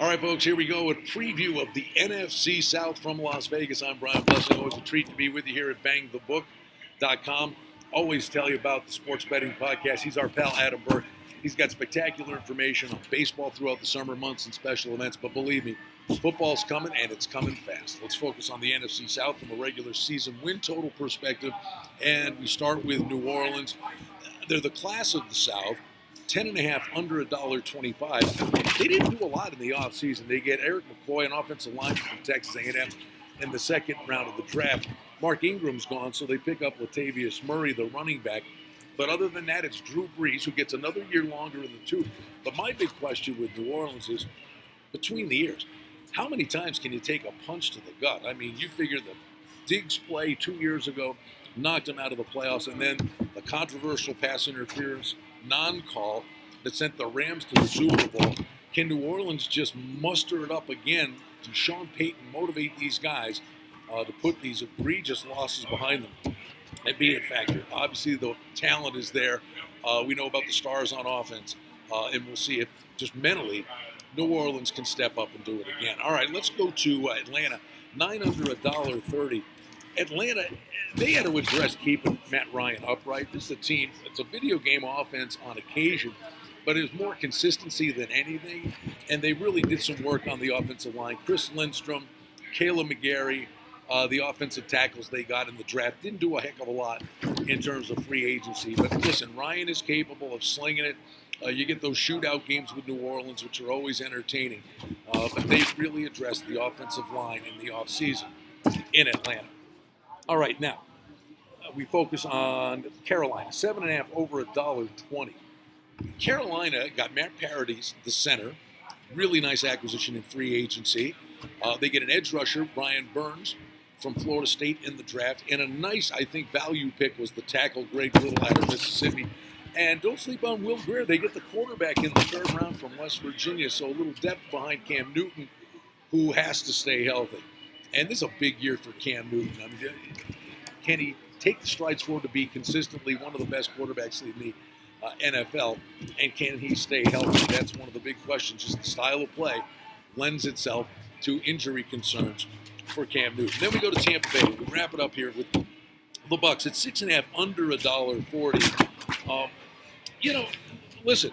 All right, folks, here we go. A preview of the NFC South from Las Vegas. I'm Brian Blessing. Always a treat to be with you here at bangthebook.com. Always tell you about the sports betting podcast. He's our pal, Adam Burke. He's got spectacular information on baseball throughout the summer months and special events. But believe me, football's coming, and it's coming fast. Let's focus on the NFC South from a regular season win total perspective. And we start with New Orleans. They're the class of the South. 10.5 under $1.25. They didn't do a lot in the offseason. They get Eric McCoy, an offensive lineman from Texas A&M, in the second round of the draft. Mark Ingram's gone, so they pick up Latavius Murray, the running back. But other than that, it's Drew Brees, who gets another year longer in the tooth. But my big question with New Orleans is, between the years, how many times can you take a punch to the gut? I mean, you figure the Diggs play 2 years ago knocked them out of the playoffs, and then the controversial pass interference non-call that sent the Rams to the Super Bowl. Can New Orleans just muster it up again to Sean Payton motivate these guys to put these egregious losses behind them and be a factor? Obviously, the talent is there. We know about the stars on offense, and we'll see if just mentally New Orleans can step up and do it again. All right, let's go to Atlanta. 9 under $1.30. Atlanta, they had to address keeping Matt Ryan upright. This is a team, it's a video game offense on occasion, but it was more consistency than anything, and they really did some work on the offensive line. Chris Lindstrom, Kayla McGarry, the offensive tackles they got in the draft, didn't do a heck of a lot in terms of free agency. But listen, Ryan is capable of slinging it. You get those shootout games with New Orleans, which are always entertaining. But they really addressed the offensive line in the offseason in Atlanta. All right, now, we focus on Carolina, 7.5 over $1.20. Carolina got Matt Paradis, the center, really nice acquisition in free agency. They get an edge rusher, Brian Burns, from Florida State in the draft, and a nice, I think, value pick was the tackle Greg Little out of Mississippi. And don't sleep on Will Grier. They get the quarterback in the third round from West Virginia, so a little depth behind Cam Newton, who has to stay healthy. And this is a big year for Cam Newton. I mean, can he take the strides forward to be consistently one of the best quarterbacks in the NFL? And can he stay healthy? That's one of the big questions. Just the style of play lends itself to injury concerns for Cam Newton. Then we go to Tampa Bay. We wrap it up here with the Bucs at 6.5 under $1.40. Listen.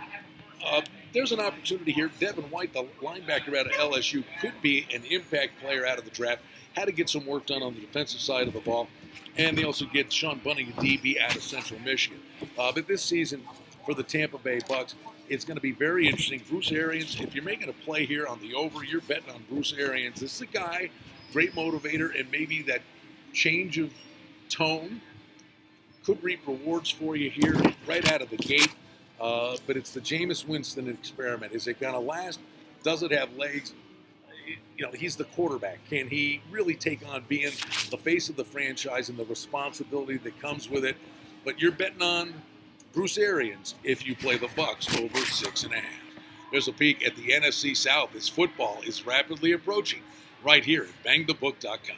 There's an opportunity here. Devin White, the linebacker out of LSU, could be an impact player out of the draft. Had to get some work done on the defensive side of the ball. And they also get Sean Bunning, a DB out of Central Michigan. But this season for the Tampa Bay Bucs, it's going to be very interesting. Bruce Arians, if you're making a play here on the over, you're betting on Bruce Arians. This is a guy, great motivator, and maybe that change of tone could reap rewards for you here right out of the gate. But it's the Jameis Winston experiment. Is it going to last? Does it have legs? He's the quarterback. Can he really take on being the face of the franchise and the responsibility that comes with it? But you're betting on Bruce Arians if you play the Bucs over 6.5. There's a peek at the NFC South as football is rapidly approaching right here at bangthebook.com.